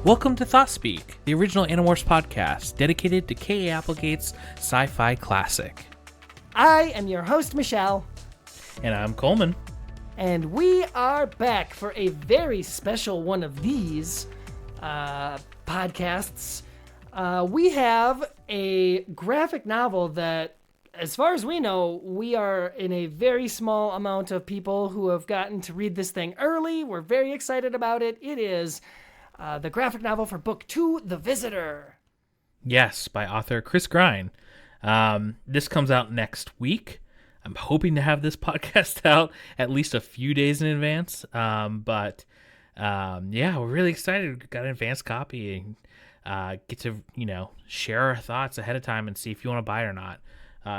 Welcome to Thoughtspeak, the original Animorphs Podcast, dedicated to K.A. Applegate's sci-fi classic. I am your host, Michelle. And I'm Coleman. And we are back for a very special one of these podcasts. We have a graphic novel that, as far as we know, we are in a very small amount of people who have gotten to read this thing early. We're very excited about it. It is the graphic novel for Book 2, The Visitor. Yes, by author Chris Grine. This comes out next week. I'm hoping to have this podcast out at least a few days in advance. But we're really excited. We got an advanced copy and get to, share our thoughts ahead of time and see if you want to buy it or not.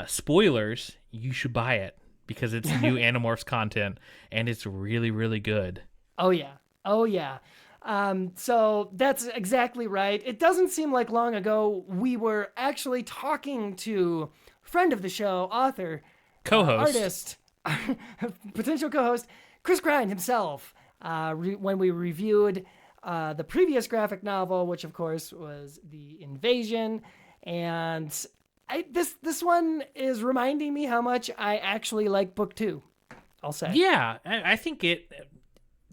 Spoilers, you should buy it because it's new Animorphs content and it's really, really good. Oh, yeah. So that's exactly right. It doesn't seem like long ago we were actually talking to friend of the show, author, co-host, artist, potential co-host, Chris Grine himself, when we reviewed the previous graphic novel, which of course was The Invasion. And this one is reminding me how much I actually like Book 2, I'll say. Yeah, I think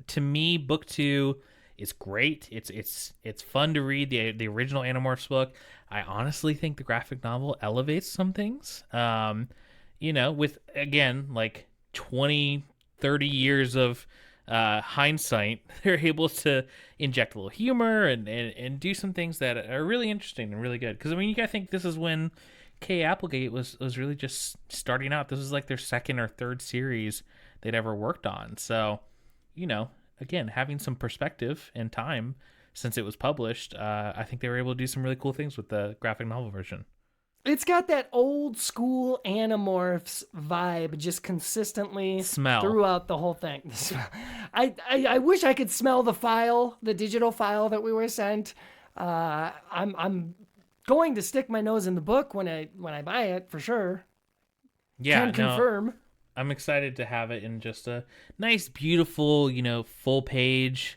to me, Book 2... it's great. It's fun to read the original Animorphs book. I honestly think the graphic novel elevates some things. With again like 20, 30 years of hindsight, they're able to inject a little humor and do some things that are really interesting and really good. Because you gotta think this is when K. Applegate was really just starting out. This was like their second or third series they'd ever worked on. So, again, having some perspective and time since it was published, I think they were able to do some really cool things with the graphic novel version. It's got that old school Animorphs vibe just consistently throughout the whole thing. I wish I could smell the digital file that we were sent. I'm going to stick my nose in the book when I buy it for sure. Yeah, can confirm. I'm excited to have it in just a nice, beautiful, full page.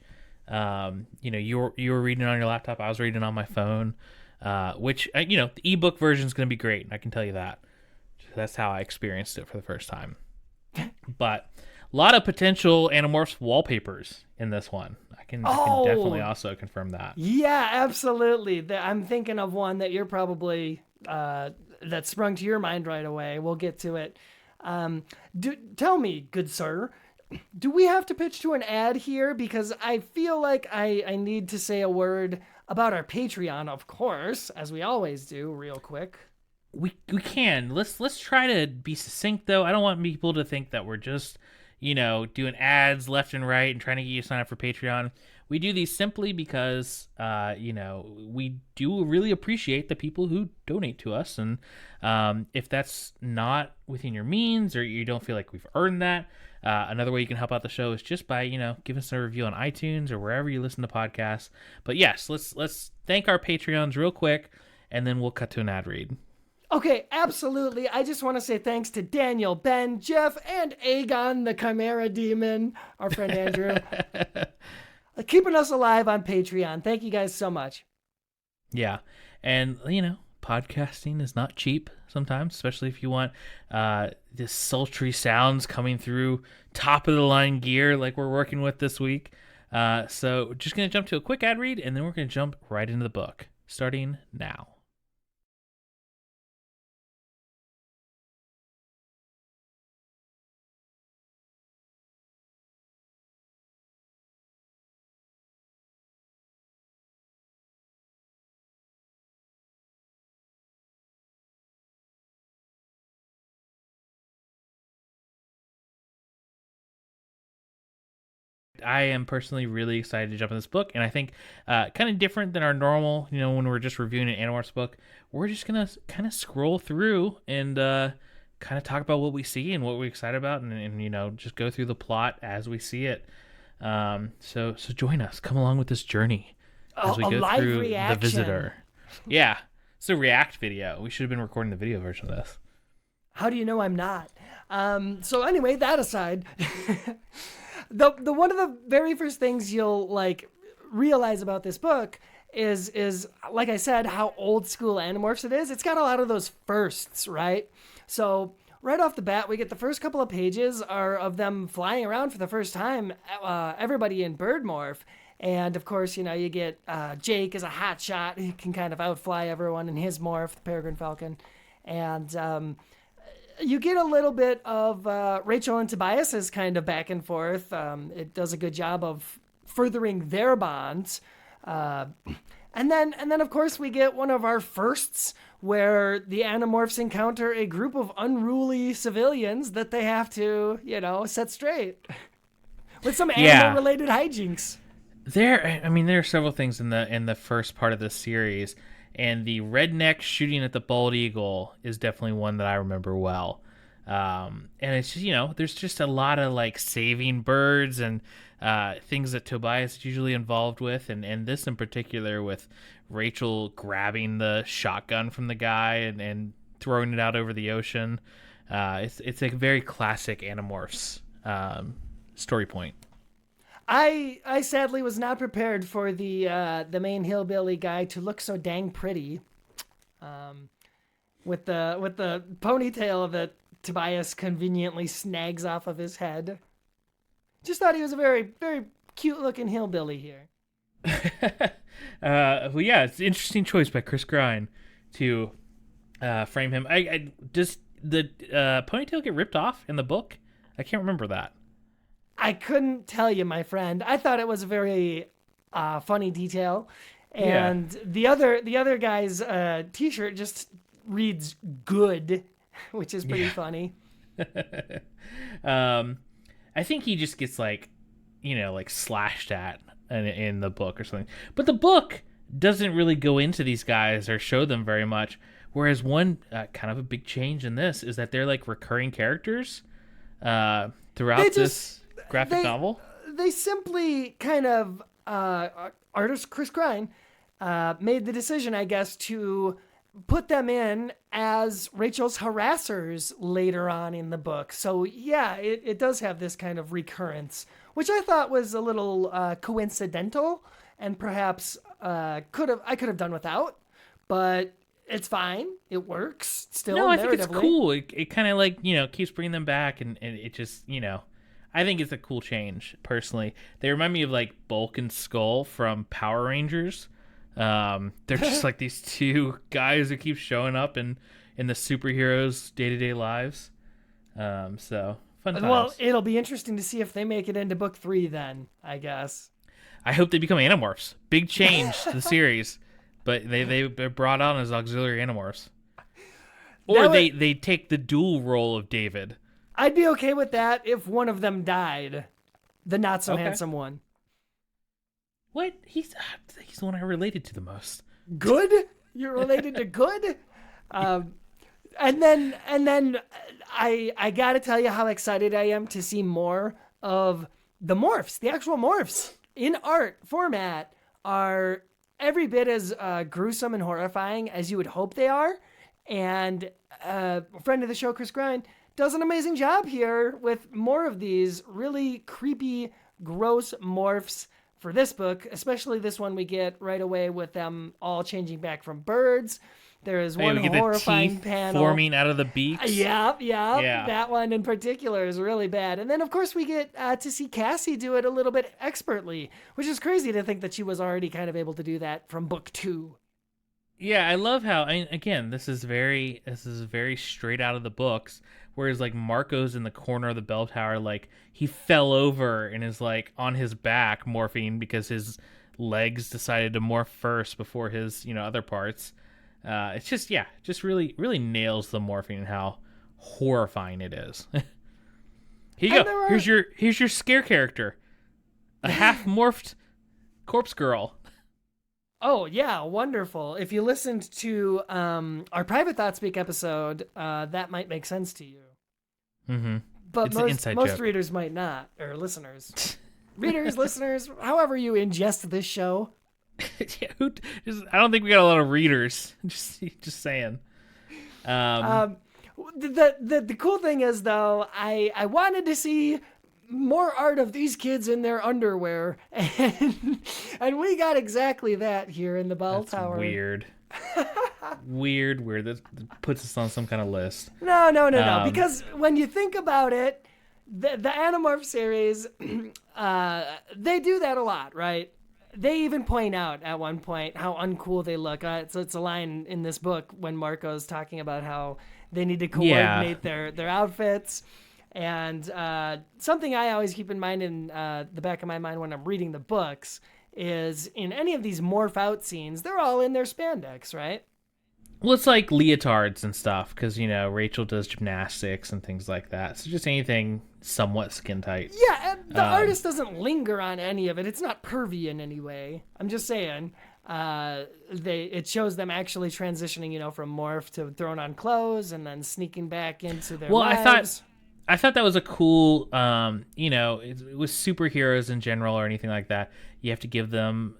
You were reading it on your laptop. I was reading it on my phone, which, the ebook version is going to be great. I can tell you that. That's how I experienced it for the first time. But a lot of potential Animorphs wallpapers in this one. I can definitely also confirm that. Yeah, absolutely. I'm thinking of one that you're probably, that sprung to your mind right away. We'll get to it. Tell me, good sir, do we have to pitch to an ad here? Because I feel like I need to say a word about our Patreon, of course, as we always do, real quick. We can. Let's try to be succinct, though. I don't want people to think that we're just, doing ads left and right and trying to get you to sign up for Patreon. We do these simply because, we do really appreciate the people who donate to us. And if that's not within your means or you don't feel like we've earned that, another way you can help out the show is just by, giving us a review on iTunes or wherever you listen to podcasts. But yes, let's thank our Patreons real quick, and then we'll cut to an ad read. Okay, absolutely. I just want to say thanks to Daniel, Ben, Jeff, and Aegon, the Chimera Demon, our friend Andrew. Keeping us alive on Patreon. Thank you guys so much. Yeah. And, podcasting is not cheap sometimes, especially if you want this sultry sounds coming through top of the line gear like we're working with this week. So just going to jump to a quick ad read, and then we're going to jump right into the book, starting now. I am personally really excited to jump in this book, and I think kind of different than our normal, when we're just reviewing an Animorphs book, we're just gonna kind of scroll through and kind of talk about what we see and what we're excited about, and just go through the plot as we see it. So join us, come along with this journey as we go live through reaction. The Visitor. Yeah, it's a react video. We should have been recording the video version of this. How do you know I'm not? So anyway, that aside, the one of the very first things you'll realize about this book is like I said, how old school Animorphs it is. It's got a lot of those firsts, right? So right off the bat, we get the first couple of pages are of them flying around for the first time, everybody in bird morph. And of course, you get Jake as a hot shot. He can kind of outfly everyone in his morph, the Peregrine Falcon. And you get a little bit of Rachel and Tobias's kind of back and forth. It does a good job of furthering their bonds. And then of course we get one of our firsts where the Animorphs encounter a group of unruly civilians that they have to, set straight with some animal-related hijinks. There are several things in the first part of the series, and the redneck shooting at the bald eagle is definitely one that I remember well. And it's just, there's just a lot of saving birds and things that Tobias is usually involved with, and this in particular with Rachel grabbing the shotgun from the guy and throwing it out over the ocean. It's a very classic Animorphs story point. I sadly was not prepared for the main hillbilly guy to look so dang pretty, with the ponytail that Tobias conveniently snags off of his head. Just thought he was a very, very cute looking hillbilly here. Well, yeah, it's an interesting choice by Chris Grine to frame him. Does the ponytail get ripped off in the book? I can't remember that. I couldn't tell you, my friend. I thought it was a very funny detail, and the other guy's T-shirt just reads "good," which is pretty funny. I think he just gets slashed at in the book or something. But the book doesn't really go into these guys or show them very much. Whereas one kind of a big change in this is that they're recurring characters throughout this graphic novel. They simply kind of artist Chris Grine made the decision, I guess, to put them in as Rachel's harassers later on in the book. So yeah, it does have this kind of recurrence, which I thought was a little coincidental, and perhaps I could have done without, but it's fine. It works still. No, I think it's cool. It kind of keeps bringing them back, and it just I think it's a cool change personally. They remind me of Bulk and Skull from Power Rangers. They're just these two guys who keep showing up in the superheroes' day-to-day lives. So fun times. Well, it'll be interesting to see if they make it into book 3 then, I guess. I hope they become Animorphs. Big change to the series, but they're brought on as auxiliary Animorphs. Or they take the dual role of David. I'd be okay with that if one of them died, the not so handsome one. What? He's the one I related to the most. Good? You're related to Good? And then I gotta tell you how excited I am to see more of the morphs. The actual morphs in art format are every bit as gruesome and horrifying as you would hope they are. And a friend of the show, Chris Grine, does an amazing job here with more of these really creepy, gross morphs for this book, especially this one we get right away with them all changing back from birds. There is one horrifying panel forming out of the beaks. Yeah. That one in particular is really bad. And then, of course, we get to see Cassie do it a little bit expertly, which is crazy to think that she was already kind of able to do that from book 2. Yeah, I love how, again, this is very straight out of the books. Whereas Marco's in the corner of the bell tower, he fell over and is on his back morphing because his legs decided to morph first before his other parts. It's just really nails the morphing and how horrifying it is. Here you go. Here's your scare character. a half morphed corpse girl. Oh, yeah, wonderful. If you listened to our private Thoughtspeak episode, that might make sense to you. Mm-hmm. But It's an inside most joke. readers might not, or listeners. Readers, listeners, however you ingest this show. Yeah, I don't think we got a lot of readers. Just saying. The cool thing is, though, I wanted to see more art of these kids in their underwear, and we got exactly that here in the Bell That's Tower. weird. Weird. That puts us on some kind of list. No. Because when you think about it, the Animorph series, they do that a lot, right? They even point out at one point how uncool they look. So it's a line in this book when Marco's talking about how they need to coordinate their outfits. And something I always keep in mind in the back of my mind when I'm reading the books is in any of these morph out scenes, they're all in their spandex, right? Well, it's like leotards and stuff because, Rachel does gymnastics and things like that. So just anything somewhat skin tight. Yeah, and the artist doesn't linger on any of it. It's not pervy in any way. I'm just saying. It shows them actually transitioning, from morph to throwing on clothes and then sneaking back into their lives. I thought that was a cool, it was superheroes in general or anything like that. You have to give them,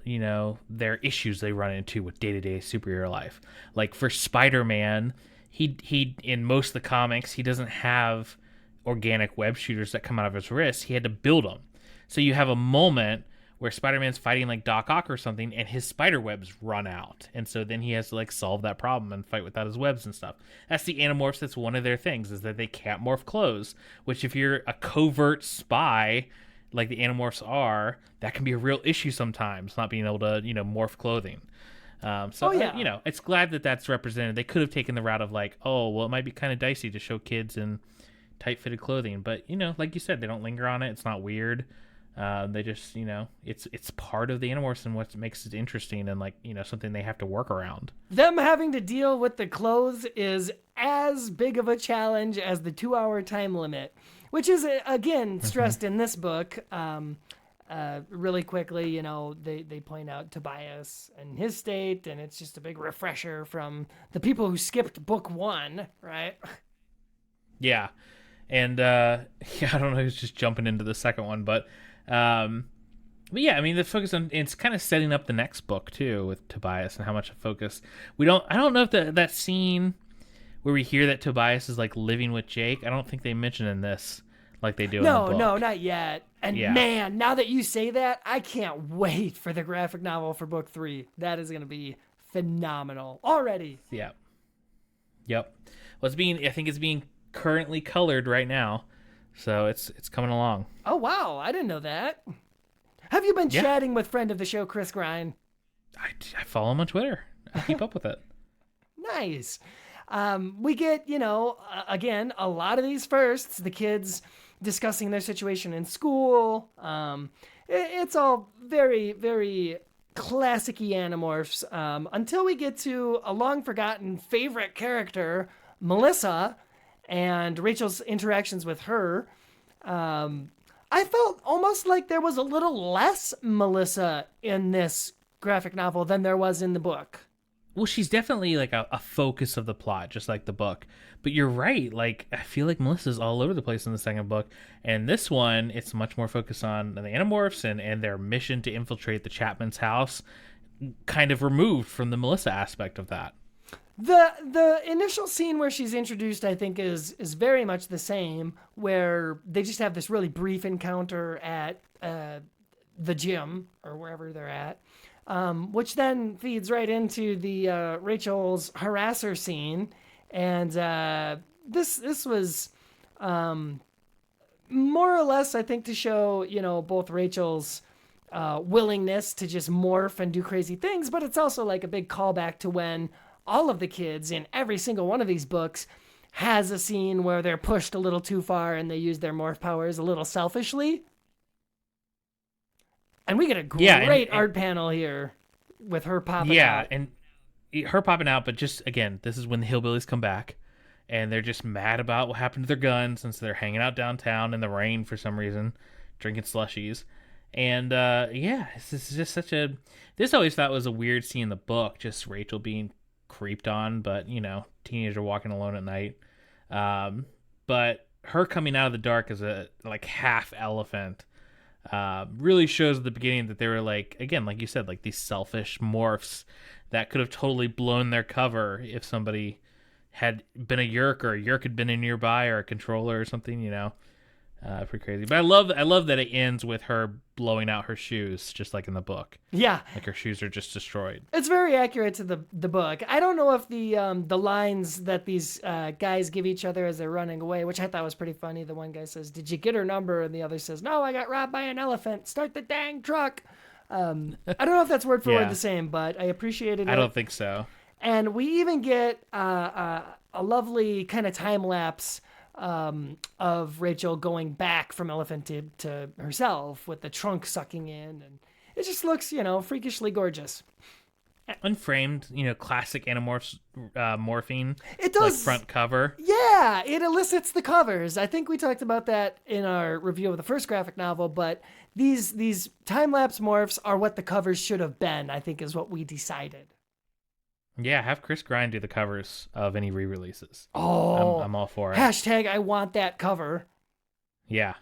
their issues they run into with day-to-day superhero life. Like for Spider-Man, he in most of the comics, he doesn't have organic web shooters that come out of his wrists. He had to build them. So you have a moment where Spider-Man's fighting like Doc Ock or something, and his spider webs run out. And so then he has to solve that problem and fight without his webs and stuff. That's the Animorphs. That's one of their things, is that they can't morph clothes, which if you're a covert spy like the Animorphs are, that can be a real issue sometimes, not being able to, morph clothing. It's glad that that's represented. They could have taken the route of it might be kind of dicey to show kids in tight-fitted clothing. But, like you said, they don't linger on it. It's not weird. They just, it's part of the Animorphs and what makes it interesting and something they have to work around. Them having to deal with the clothes is as big of a challenge as the 2-hour time limit, which is again stressed in this book. Really quickly, they point out Tobias and his state, and it's just a big refresher from the people who skipped book 1, right? Yeah. And I don't know who's just jumping into the second one, but yeah, I mean, the focus on it's kind of setting up the next book too with Tobias and how much focus I don't know if that scene where we hear that Tobias is living with Jake, I don't think they mention in this like they do in the book. No, not yet. And man, now that you say that, I can't wait for the graphic novel for book 3. That is going to be phenomenal already. Yeah. Yep. Well, I think it's being currently colored right now. So it's coming along. Oh, wow. I didn't know that. Have you been chatting with friend of the show, Chris Grine? I follow him on Twitter. I keep up with it. Nice. We get, again, a lot of these firsts, the kids discussing their situation in school. It's all very, very classic-y Animorphs until we get to a long-forgotten favorite character, Melissa, and Rachel's interactions with her. I felt almost like there was a little less Melissa in this graphic novel than there was in the book. Well, she's definitely a focus of the plot, just like the book. But you're right. I feel like Melissa's all over the place in the second book. And this one, it's much more focused on the Animorphs and their mission to infiltrate the Chapman's house, kind of removed from the Melissa aspect of that. The initial scene where she's introduced, I think, is very much the same, where they just have this really brief encounter at the gym or wherever they're at, which then feeds right into the Rachel's harasser scene. And this was more or less, I think, to show, both Rachel's willingness to just morph and do crazy things, but it's also a big callback to when all of the kids in every single one of these books has a scene where they're pushed a little too far and they use their morph powers a little selfishly. And we get a great art panel here with her popping out. Yeah, and her popping out, but just, again, this is when the hillbillies come back, and they're just mad about what happened to their guns, since they're hanging out downtown in the rain for some reason, drinking slushies. And yeah, this is just such a. This I always thought was a weird scene in the book, just Rachel being creeped on, but teenager walking alone at night. But her coming out of the dark as a like half elephant really shows at the beginning that they were like, again, like you said, like these selfish morphs that could have totally blown their cover if somebody had been a Yerk, or a Yerk had been in nearby, or a controller or something, pretty crazy. But I love that it ends with her blowing out her shoes, just like in the book. Yeah, like her shoes are just destroyed. it's very accurate to the book. I don't know if the lines that these guys give each other as they're running away, which I thought was pretty funny. The one guy says, "Did you get her number?" And the other says, "No, I got robbed by an elephant. Start the dang truck." I don't know if that's word for word the same, but I appreciated it. I don't think so. And we even get a lovely kind of time lapse of Rachel going back from elephant to herself with the trunk sucking in, and it just looks, freakishly gorgeous. Unframed, classic Animorphs morphine. It does. Like front cover. Yeah, it elicits the covers. I think we talked about that in our review of the first graphic novel, but these time-lapse morphs are what the covers should have been, I think, is what we decided. Yeah, have Chris Grind do the covers of any re-releases. Oh, I'm all for it. Hashtag I want that cover. Yeah.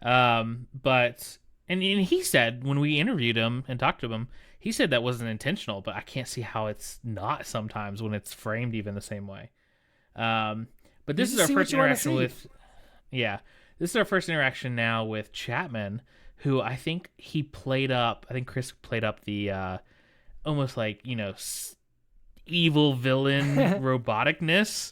But he said when we interviewed him and talked to him, he said that wasn't intentional, but I can't see how it's not sometimes when it's framed even the same way. But this is our first interaction with this is our first interaction now with Chapman, who I think Chris played up the almost like, evil villain roboticness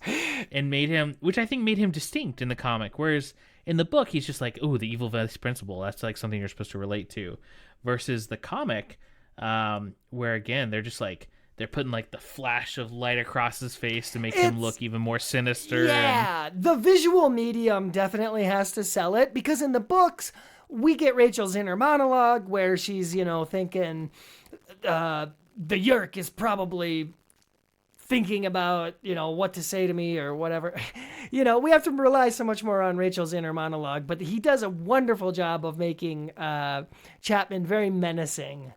and made him distinct in the comic, whereas in the book he's just like, oh, the evil vice principal, that's like something you're supposed to relate to, versus the comic where again they're just like they're putting like the flash of light across his face to make him look even more sinister. Yeah, the visual medium definitely has to sell it, because in the books we get Rachel's inner monologue where she's thinking the Yerk is probably thinking about, what to say to me or whatever. We have to rely so much more on Rachel's inner monologue, but he does a wonderful job of making Chapman very menacing.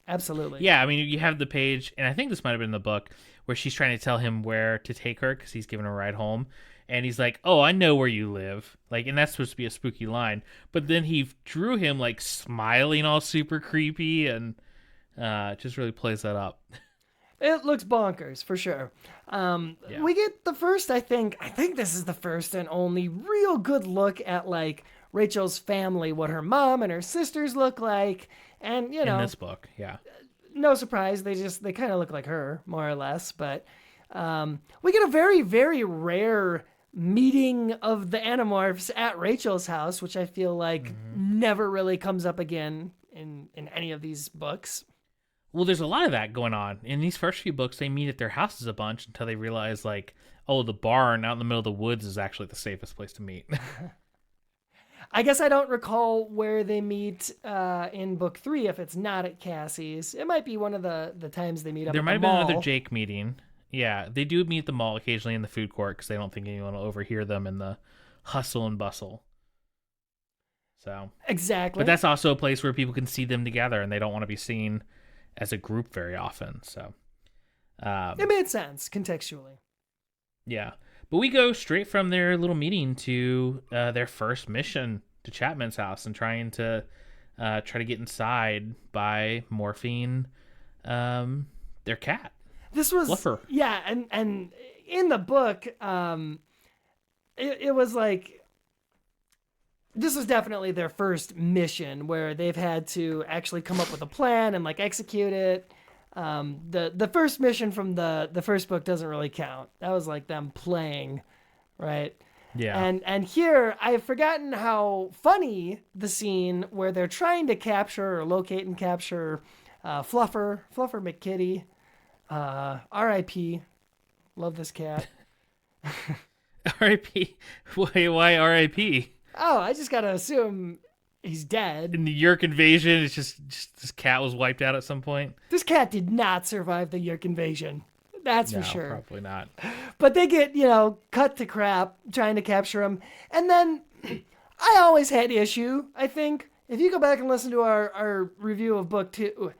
Absolutely. Yeah, I mean, you have the page, and I think this might have been in the book, where she's trying to tell him where to take her because he's giving her a ride home. And he's like, oh, I know where you live. Like, and that's supposed to be a spooky line. But then he drew him, like, smiling all super creepy, and just really plays that up. It looks bonkers, for sure. We get the first, I think this is the first and only real good look at, like, Rachel's family, what her mom and her sisters look like. And, in this book, yeah. No surprise, they kind of look like her, more or less. But we get a very, very rare meeting of the Animorphs at Rachel's house, which I feel like never really comes up again in any of these books. Well, there's a lot of that going on. In these first few books, they meet at their houses a bunch until they realize, like, oh, the barn out in the middle of the woods is actually the safest place to meet. I guess I don't recall where they meet in book 3 if it's not at Cassie's. It might be one of the times they meet up at the mall. There might have been another Jake meeting. Yeah, they do meet at the mall occasionally in the food court because they don't think anyone will overhear them in the hustle and bustle. So exactly. But that's also a place where people can see them together, and they don't want to be seen as a group very often. So it made sense contextually. Yeah. But we go straight from their little meeting to their first mission to Chapman's house and trying to try to get inside by morphing their cat. This was Fluffer. Yeah, and in the book, it was like this was definitely their first mission where they've had to actually come up with a plan and like execute it. The first mission from the first book doesn't really count. That was like them playing, right? Yeah. And here I've forgotten how funny the scene where they're trying to capture or locate and capture Fluffer McKitty. R.I.P. Love this cat. R.I.P. Why R.I.P.? Oh, I just gotta assume he's dead. In the Yerk invasion, it's just this cat was wiped out at some point. This cat did not survive the Yerk invasion. That's for sure. Probably not. But they get, cut to crap trying to capture him. And then I always had issue, I think, if you go back and listen to our review of book 2,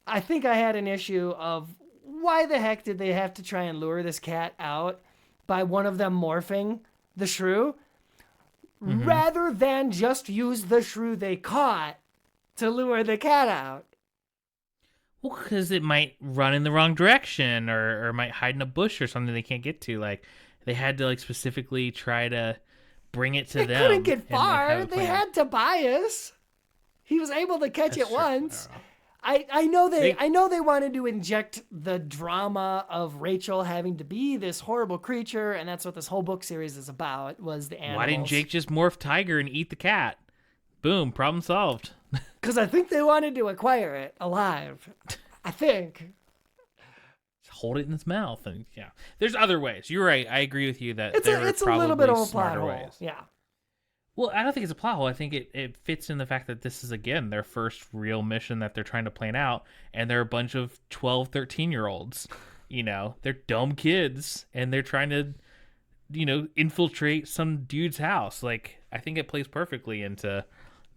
I think I had an issue of why the heck did they have to try and lure this cat out by one of them morphing the shrew rather than just use the shrew they caught to lure the cat out. Well, because it might run in the wrong direction or might hide in a bush or something they can't get to. Like, they had to, like, specifically try to bring it to them. They couldn't get far. And they had Tobias. He was able to catch it once. True. I know they wanted to inject the drama of Rachel having to be this horrible creature, and that's what this whole book series is about, was the animals. Why didn't Jake just morph Tiger and eat the cat? Boom, problem solved. Because I think they wanted to acquire it alive. I think. Just hold it in its mouth. And yeah, there's other ways. You're right. I agree with you that it's a little bit of a plot hole. Ways. Yeah. Well, I don't think it's a plot hole. I think it fits in the fact that this is, again, their first real mission that they're trying to plan out. And they're a bunch of 12, 13-year-olds. You know, they're dumb kids. And they're trying to, you know, infiltrate some dude's house. Like, I think it plays perfectly into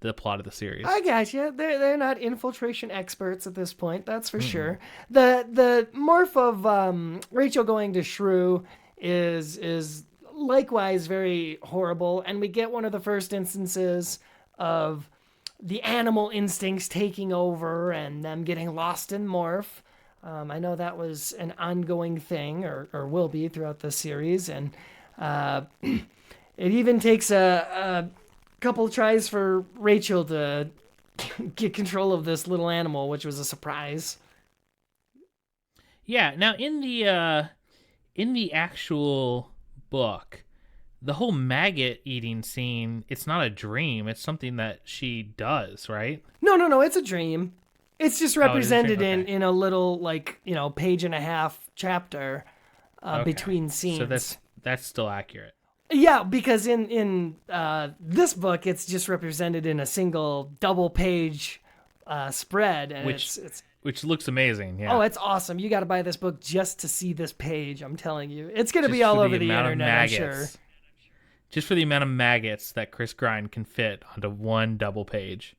the plot of the series. I gotcha. They're not infiltration experts at this point, that's for sure. The morph of Rachel going to shrew is likewise very horrible, and we get one of the first instances of the animal instincts taking over and them getting lost in morph. I know that was an ongoing thing, or will be throughout the series, and it even takes a couple tries for Rachel to get control of this little animal, which was a surprise. Yeah. Now, in the actual book, the whole maggot eating scene, it's not a dream. It's something that she does, right? No. It's a dream. It's just represented Okay. in a little, like, you know, page and a half chapter between scenes. So that's still accurate. Yeah, because in this book, it's just represented in a single double page spread, and which looks amazing. Yeah. Oh, it's awesome. You got to buy this book just to see this page. I'm telling you, it's going to be all over the internet, I'm sure. Just for the amount of maggots that Chris Grind can fit onto one double page.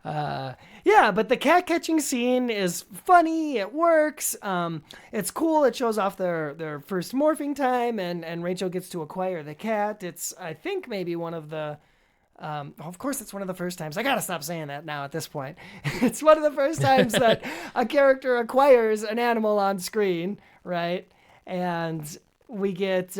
Yeah, but the cat catching scene is funny. It works. It's cool. It shows off their first morphing time, and Rachel gets to acquire the cat. It's, I think, maybe one of the. Of course, it's one of the first times. I gotta stop saying that now at this point. It's one of the first times that a character acquires an animal on screen, right? And we get.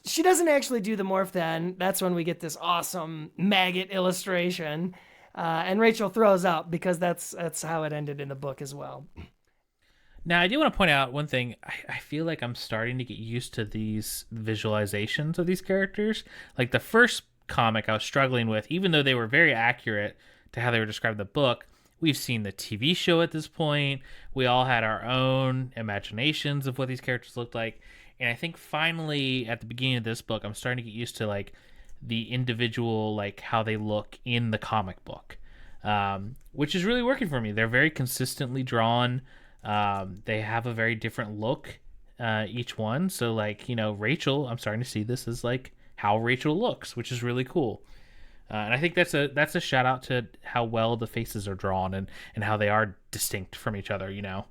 She doesn't actually do the morph then. That's when we get this awesome maggot illustration. And Rachel throws up because that's how it ended in the book as well. Now, I do want to point out one thing. I feel like I'm starting to get used to these visualizations of these characters. Like the first comic I was struggling with, even though they were very accurate to how they were described in the book. We've seen the TV show at this point. We all had our own imaginations of what these characters looked like. And I think finally at the beginning of this book, I'm starting to get used to like the individual, like how they look in the comic book, which is really working for me. They're very consistently drawn. They have a very different look, each one. So like, you know, Rachel, I'm starting to see this as like how Rachel looks, which is really cool. And I think that's a shout out to how well the faces are drawn and how they are distinct from each other. You know,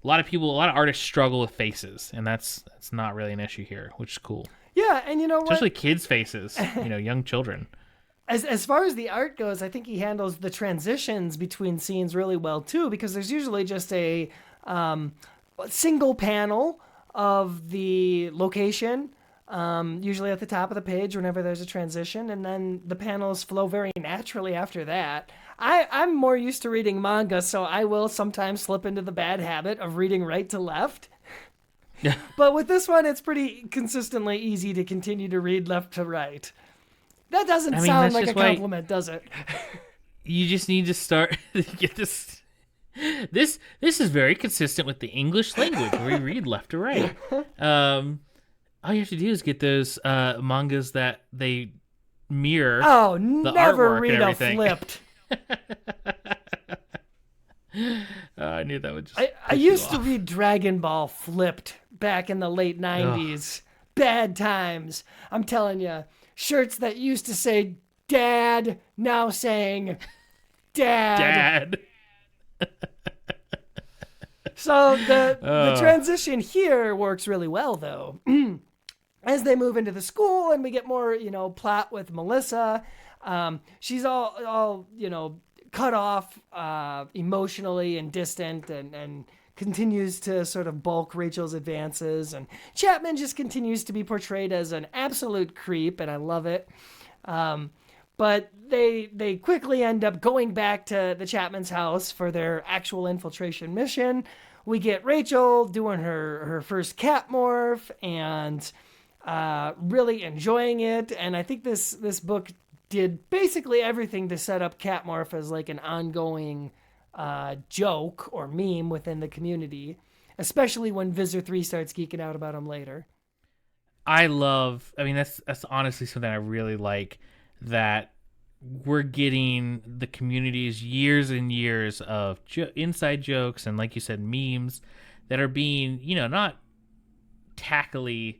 a lot of artists struggle with faces, and that's not really an issue here, which is cool. Yeah, and you know what? Especially kids' faces, you know, young children. As far as the art goes, I think he handles the transitions between scenes really well too, because there's usually just a single panel of the location, usually at the top of the page whenever there's a transition, and then the panels flow very naturally after that. I'm more used to reading manga, so I will sometimes slip into the bad habit of reading right to left. But with this one, it's pretty consistently easy to continue to read left to right. That doesn't sound like a compliment, does it? You just need to start get this. This is very consistent with the English language where you read left to right. All you have to do is get those mangas that they mirror. Oh, the never artwork read and a everything. flipped. I knew that would just. I used to read Dragon Ball flipped back in the late 90s. Ugh. Bad times. I'm telling you. Shirts that used to say Dad, now saying Dad. So the transition here works really well, though. As they move into the school and we get more, plot with Melissa, she's all cut off emotionally and distant and continues to sort of bulk Rachel's advances. And Chapman just continues to be portrayed as an absolute creep, and I love it. But they quickly end up going back to the Chapman's house for their actual infiltration mission. We get Rachel doing her first cat morph and really enjoying it. And I think this book did basically everything to set up cat morph as like an ongoing joke or meme within the community, especially when Visor 3 starts geeking out about him later. That's honestly something I really like, that we're getting the community's years and years of inside jokes and, like you said, memes that are being, not tackily,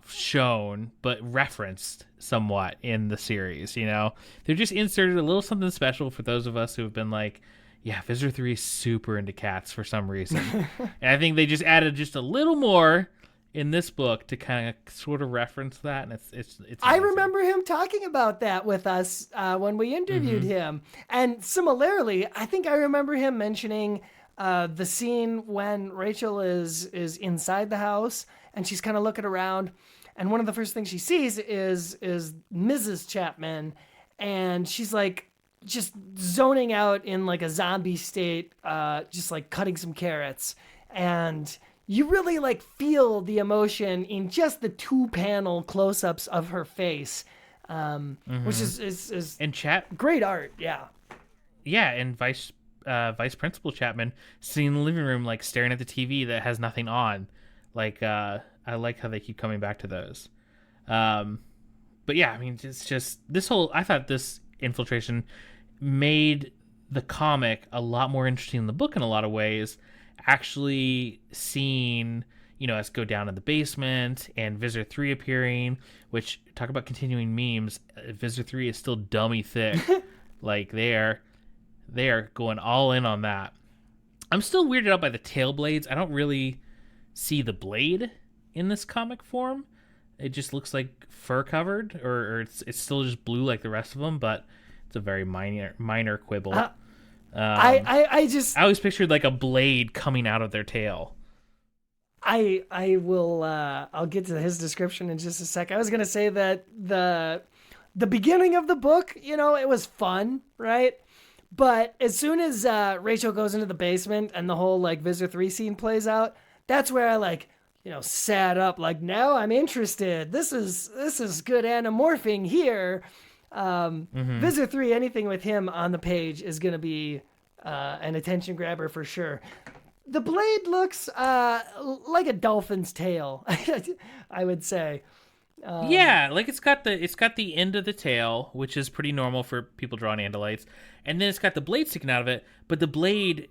shown, but referenced somewhat in the series. They're just inserted a little something special for those of us who have been like, yeah, Visor 3 is super into cats for some reason. And I think they just added just a little more in this book to kind of sort of reference that, and it's I remember him talking about that with us when we interviewed him. And similarly, I think I remember him mentioning the scene when Rachel is inside the house and she's kind of looking around, and one of the first things she sees is Mrs. Chapman, and she's like just zoning out in like a zombie state, just like cutting some carrots. And you really like feel the emotion in just the 2-panel close-ups of her face, which is and great art. Yeah, and Vice Principal Chapman sitting in the living room, like staring at the TV that has nothing on. Like, I like how they keep coming back to those. But yeah, it's just this whole. I thought this infiltration made the comic a lot more interesting than the book in a lot of ways. Actually seeing, us go down in the basement and Visor 3 appearing, which, talk about continuing memes, Visor 3 is still dummy thick. Like, they are going all in on that. I'm still weirded out by the tail blades. I don't really see the blade in this comic form. It just looks like fur covered, or it's still just blue like the rest of them, but it's a very minor quibble. I always pictured like a blade coming out of their tail. I will I'll get to his description in just a sec. I was gonna say that the beginning of the book, it was fun, right? But as soon as Rachel goes into the basement and the whole like Visor 3 scene plays out, that's where I sat up, like, now I'm interested. This is good anamorphing here. Visor 3, anything with him on the page is going to be an attention grabber for sure. The blade looks like a dolphin's tail, I would say. Yeah, like it's got the end of the tail, which is pretty normal for people drawing Andalites, and then it's got the blade sticking out of it. But the blade,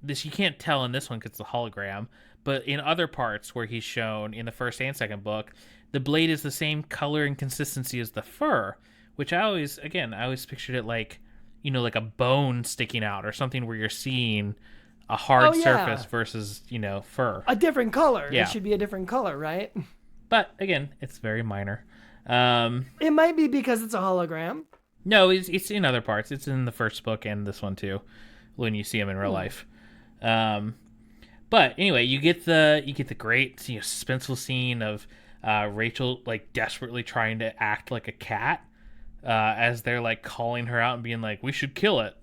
this you can't tell in this one because it's a hologram. But in other parts where he's shown in the first and second book, the blade is the same color and consistency as the fur, which I always pictured it like, like a bone sticking out or something where you're seeing a hard surface versus, fur. A different color. Yeah. It should be a different color, right? But again, it's very minor. It might be because it's a hologram. No, it's in other parts. It's in the first book and this one too, when you see him in real life. But anyway, you get the great suspenseful scene of Rachel like desperately trying to act like a cat as they're like calling her out and being like, we should kill it,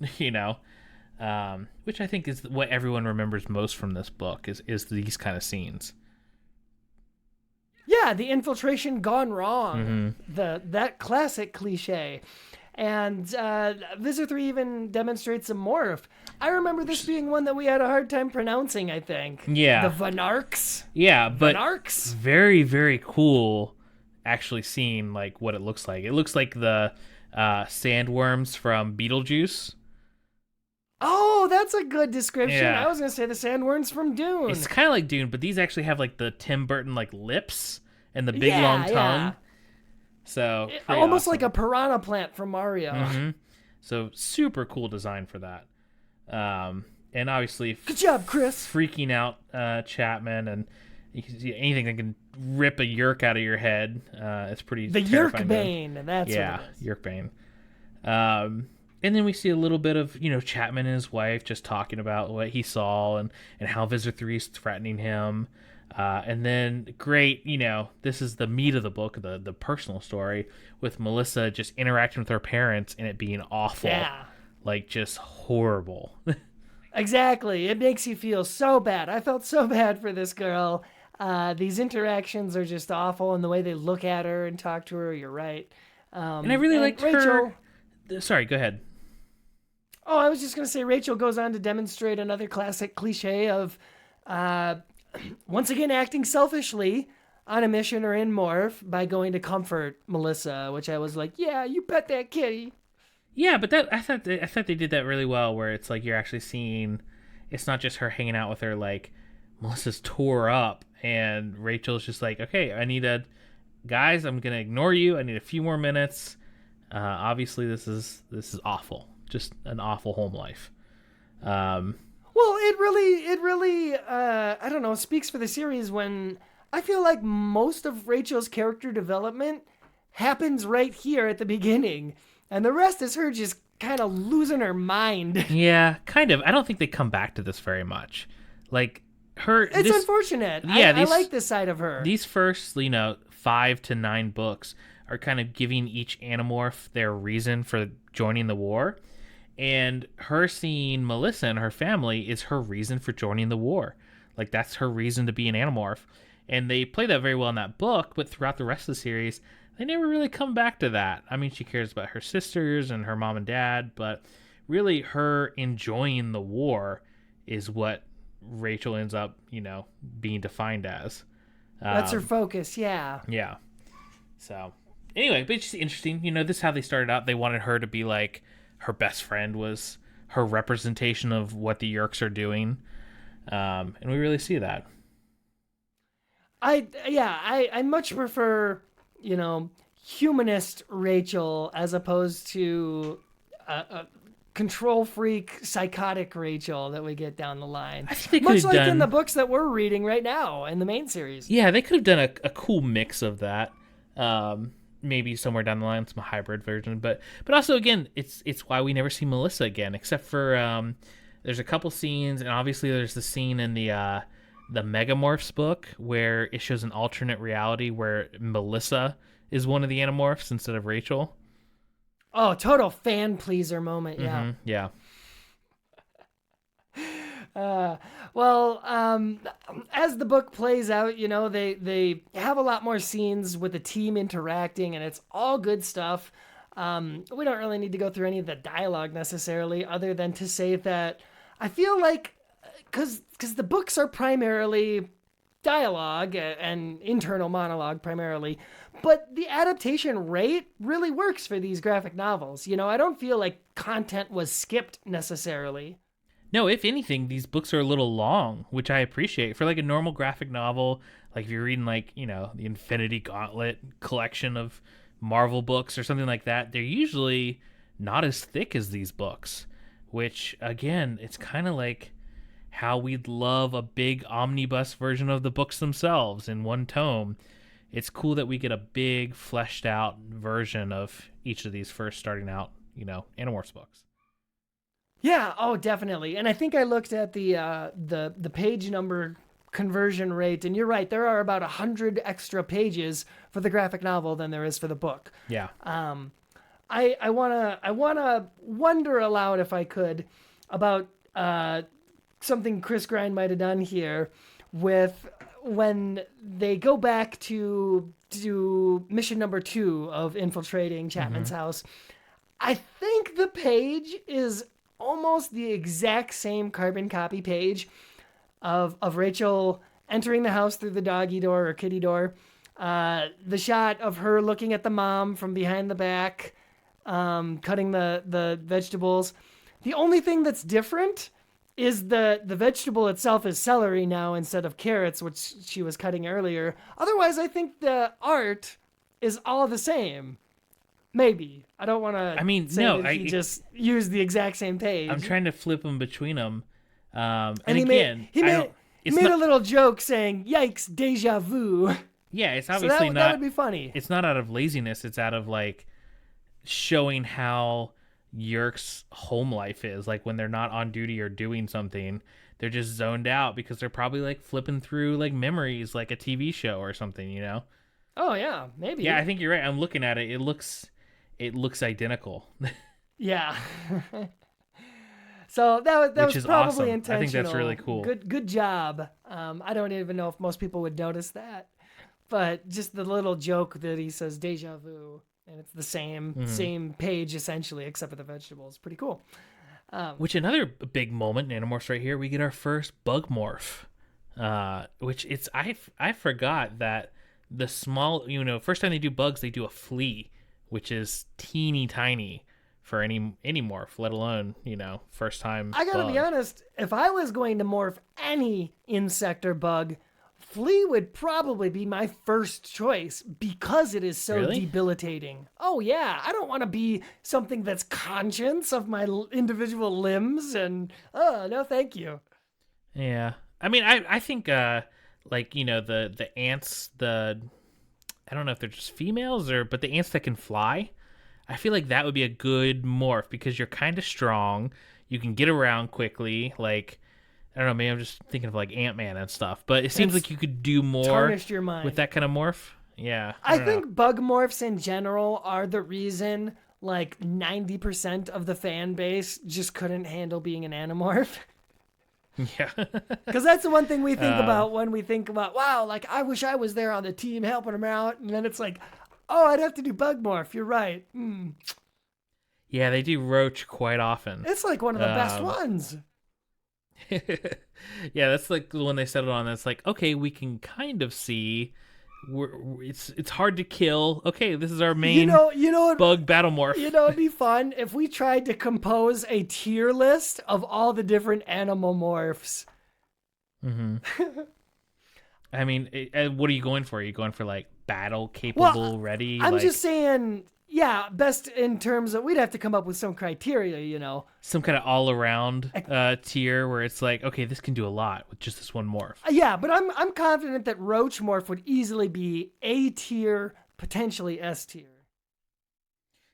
which I think is what everyone remembers most from this book is these kind of scenes. Yeah, the infiltration gone wrong. That classic cliche. And Visor 3 even demonstrates a morph. I remember this being one that we had a hard time pronouncing, I think. Yeah. The Vanarks. Yeah, but Vanarks? Very, very cool actually seeing like what it looks like. It looks like the sandworms from Beetlejuice. Oh, that's a good description. Yeah. I was going to say the sandworms from Dune. It's kind of like Dune, but these actually have like the Tim Burton like lips and the big long tongue. Yeah. So pretty almost awesome. like a piranha plant from Mario. Mm-hmm. So super cool design for that. And obviously, Good job, Chris. Freaking out Chapman, and you can see anything that can rip a yerk out of your head. It's pretty The terrifying. Yerkbane. That's yeah, what it is. Yerkbane. And then we see a little bit of, Chapman and his wife just talking about what he saw and how Visitor 3 is threatening him. And then, great, this is the meat of the book, the personal story, with Melissa just interacting with her parents and it being awful. Yeah. Like, just horrible. Exactly. It makes you feel so bad. I felt so bad for this girl. These interactions are just awful, and the way they look at her and talk to her, you're right. And I really liked Rachel. Sorry, go ahead. Oh, I was just going to say Rachel goes on to demonstrate another classic cliche of once again acting selfishly on a mission or in Morph by going to comfort Melissa, which I was like, yeah, you pet that kitty. Yeah, but I thought they did that really well, where it's like you're actually seeing, it's not just her hanging out with her, like Melissa's tore up and Rachel's just like, okay, guys, I'm gonna ignore you. I need a few more minutes. Obviously, this is awful, just an awful home life. Well, it really, I don't know, speaks for the series when I feel like most of Rachel's character development happens right here at the beginning. And the rest is her just kind of losing her mind. Yeah, kind of. I don't think they come back to this very much. Like, it's unfortunate. Yeah, I like this side of her. These first, 5 to 9 books are kind of giving each Animorph their reason for joining the war. And her seeing Melissa and her family is her reason for joining the war. Like, that's her reason to be an Animorph. And they play that very well in that book, but throughout the rest of the series, they never really come back to that. I mean, she cares about her sisters and her mom and dad, but really her enjoying the war is what Rachel ends up, being defined as. That's her focus, yeah. Yeah. So, anyway, but it's just interesting. This is how they started out. They wanted her to be like, her best friend was her representation of what the Yerks are doing. And we really see that. I much prefer, humanist Rachel as opposed to a control freak, psychotic Rachel that we get down the line. I think they much like in the books that we're reading right now in the main series. Yeah, they could have done a cool mix of that. Maybe somewhere down the line, some hybrid version. But also, again, it's why we never see Melissa again, except for there's a couple scenes, and obviously there's the scene in the Megamorphs book where it shows an alternate reality where Melissa is one of the Animorphs instead of Rachel. Oh, total fan pleaser moment, yeah. Mm-hmm, yeah. As the book plays out, they have a lot more scenes with the team interacting, and it's all good stuff. We don't really need to go through any of the dialogue necessarily, other than to say that I feel like, because the books are primarily dialogue and internal monologue primarily, but the adaptation rate really works for these graphic novels. I don't feel like content was skipped necessarily. No, if anything, these books are a little long, which I appreciate. For like a normal graphic novel, like if you're reading the Infinity Gauntlet collection of Marvel books or something like that, they're usually not as thick as these books, which again, it's kind of like how we'd love a big omnibus version of the books themselves in one tome. It's cool that we get a big fleshed out version of each of these first starting out, Animorphs books. Yeah, oh, definitely. And I think I looked at the page number conversion rate, and you're right, there are about 100 extra pages for the graphic novel than there is for the book. Yeah. I wanna wonder aloud, if I could, about something Chris Grind might have done here with when they go back to mission number 2 of infiltrating Chapman's house. I think the page is almost the exact same carbon copy page of Rachel entering the house through the doggy door or kitty door. The shot of her looking at the mom from behind the back, cutting the vegetables. The only thing that's different is the vegetable itself is celery now instead of carrots, which she was cutting earlier. Otherwise, I think the art is all the same. Maybe. I don't want to say that he just used the exact same page. I'm trying to flip them between them. And he again, made a little joke saying, "Yikes, deja vu." Yeah, it's obviously not. That would be funny. It's not out of laziness. It's out of like showing how Yerk's home life is. Like when they're not on duty or doing something, they're just zoned out because they're probably like flipping through like memories, like a TV show or something. You know? Oh yeah, maybe. Yeah, I think you're right. I'm looking at it. It looks identical. Yeah. So that was probably awesome. intentional. I think that's really cool. Good job. I don't even know if most people would notice that, but just the little joke that he says "deja vu" and it's the same page essentially, except for the vegetables. Pretty cool. Which another big moment in Animorphs right here, we get our first Bug Morph, which I forgot that the small, first time they do bugs, they do a flea, which is teeny tiny for any morph, let alone, first time. I gotta be honest, if I was going to morph any insect or bug, flea would probably be my first choice because it is so debilitating. Oh yeah, I don't want to be something that's conscious of my individual limbs and, no thank you. Yeah. I mean, I think, the ants, I don't know if they're just females but the ants that can fly, I feel like that would be a good morph because you're kind of strong. You can get around quickly. Like, I don't know, maybe I'm just thinking of like Ant-Man and stuff, but it seems like you could do more tarnished your mind with that kind of morph. Yeah. I think bug morphs in general are the reason like 90% of the fan base just couldn't handle being an Animorph. Yeah. Because that's the one thing we think about when we think about, wow, like I wish I was there on the team helping them out. And then it's like, oh, I'd have to do Bug Morph. You're right. Yeah, they do Roach quite often. It's like one of the best ones. Yeah, that's like the one they settled on. That's like, okay, we can kind of see. It's hard to kill. Okay, this is our main bug battle morph. It'd be fun if we tried to compose a tier list of all the different animal morphs. Mm-hmm. I mean, what are you going for? Are you going for like battle capable, ready? I'm just saying, yeah, best in terms of we'd have to come up with some criteria, some kind of all around tier where it's like, okay, this can do a lot with just this one morph. Yeah, but I'm confident that Roach morph would easily be A tier, potentially S tier.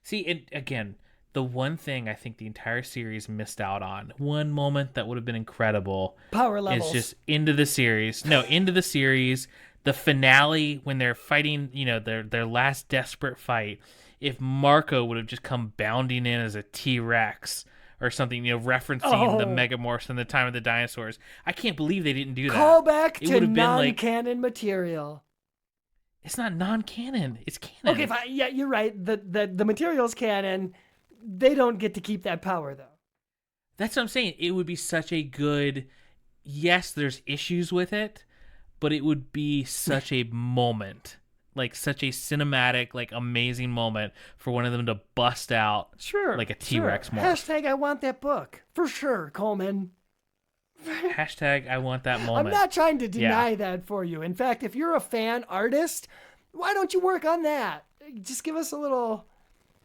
See, again, the one thing I think the entire series missed out on, one moment that would have been incredible, power levels. Is just into the series. No, into the series, the finale when they're fighting, their last desperate fight. If Marco would have just come bounding in as a T-Rex or something, referencing the Megamorphs and the time of the dinosaurs. I can't believe they didn't do that. Call back to non-canon material. It's not non-canon. It's canon. Okay, fine. Yeah, you're right. The material's canon. They don't get to keep that power, though. That's what I'm saying. It would be such a good... Yes, there's issues with it, but it would be such a moment. Like, such a cinematic, like, amazing moment for one of them to bust out like a T-Rex morph. Hashtag I want that book. For sure, Coleman. Hashtag I want that moment. I'm not trying to deny that for you. In fact, if you're a fan artist, why don't you work on that? Just give us a little...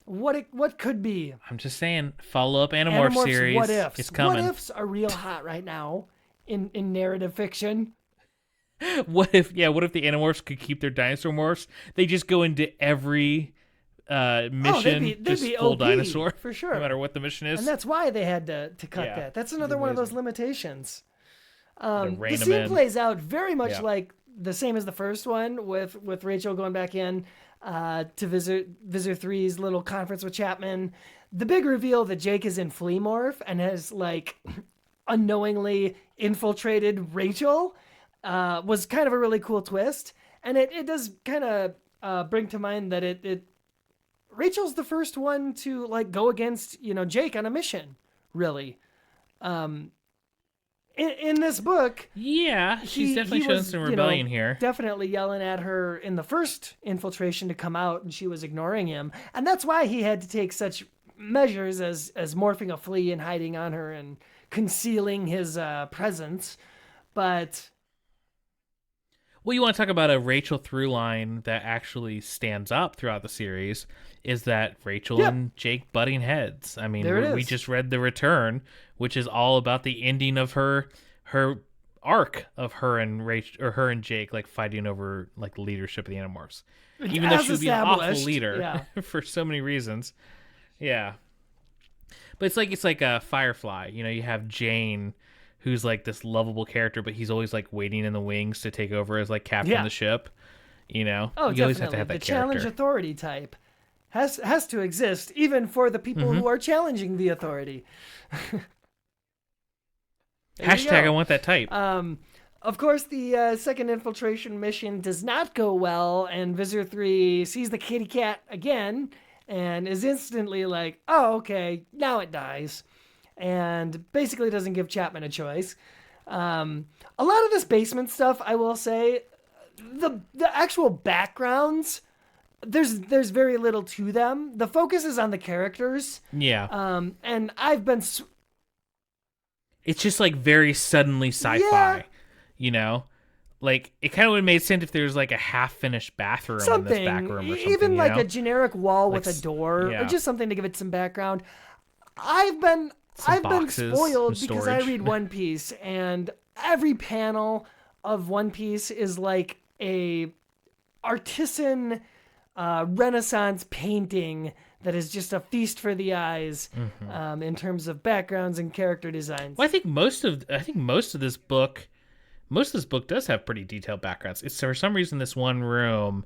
What could be? I'm just saying, follow up Animorphs series. What ifs? It's coming. What ifs are real hot right now in narrative fiction. What if the Animorphs could keep their dinosaur morphs? They just go into every mission, they'd just be full OP, dinosaur, for sure. No matter what the mission is. And that's why they had to cut that. That's another one of those limitations. The scene plays out very much like the same as the first one, with Rachel going back in to visit Visitor 3's little conference with Chapman. The big reveal that Jake is in Flea Morph and has like unknowingly infiltrated Rachel was kind of a really cool twist. And it does kind of bring to mind that it Rachel's the first one to like go against, Jake on a mission, really. In this book, she's definitely shown some rebellion here. Definitely yelling at her in the first infiltration to come out, and she was ignoring him, and that's why he had to take such measures as morphing a flea and hiding on her and concealing his presence. But Well, you want to talk about a Rachel through line that actually stands up throughout the series is that Rachel and Jake butting heads. I mean, we just read The Return, which is all about the ending of her arc of her and Rachel, or her and Jake, like fighting over like leadership of the Animorphs. Even though she would be an awful leader for so many reasons. Yeah. But it's like a Firefly. You know, you have Jane, who's like this lovable character, but he's always like waiting in the wings to take over as like captain of the ship. You know, you always have to have that the character. Challenge authority type has to exist, even for the people who are challenging the authority. Hashtag I want that type. Of course, the second infiltration mission does not go well, and Visitor 3 sees the kitty cat again and is instantly like, oh, okay, now it dies. And basically doesn't give Chapman a choice. A lot of this basement stuff, I will say, the actual backgrounds, there's very little to them. The focus is on the characters. Yeah. And I've been... It's just like very suddenly sci-fi, you know? Like, it kind of would have made sense if there was like a half-finished bathroom in this back room or something. Even like a generic wall with a door, or just something to give it some background. I've been spoiled because I read One Piece, and every panel of One Piece is like a artisan Renaissance painting that is just a feast for the eyes in terms of backgrounds and character designs. Well, I think most of this book does have pretty detailed backgrounds. It's for some reason this one room,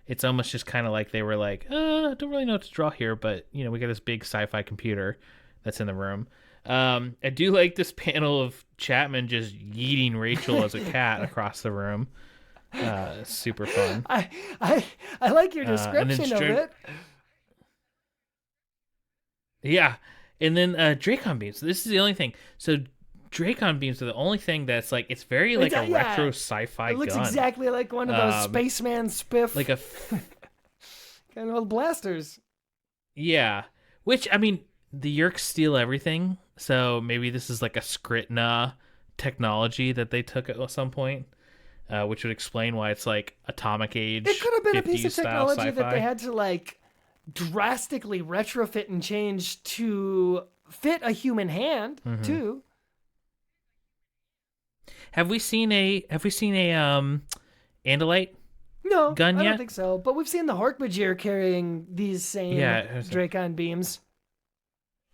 it's almost just kind of like they were like, I don't really know what to draw here, but you know, we got this big sci-fi computer that's in the room. I do like this panel of Chapman just yeeting Rachel as a cat across the room. Super fun. I like your description of it. Yeah. And then Dracon beams. This is the only thing. So Dracon beams are the only thing that's like, it's very like a retro sci-fi gun. It looks exactly like one of those spaceman spiff. Like a kind of blasters. Yeah. Which, I mean, the Yeerks steal everything. So maybe this is like a Skritna technology that they took at some point. Which would explain why it's like atomic age. It could have been a piece of technology sci-fi. that they had to like drastically retrofit and change to fit a human hand too. Have we seen a Andalite gun yet? I don't think so. But we've seen the Hork-Bajir carrying these same Dracon beams.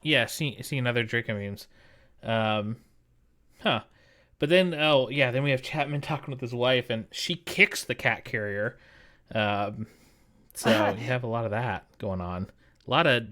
Yeah, see another Dracon beams. But then, then we have Chapman talking with his wife, and she kicks the cat carrier. So you have a lot of that going on. A lot of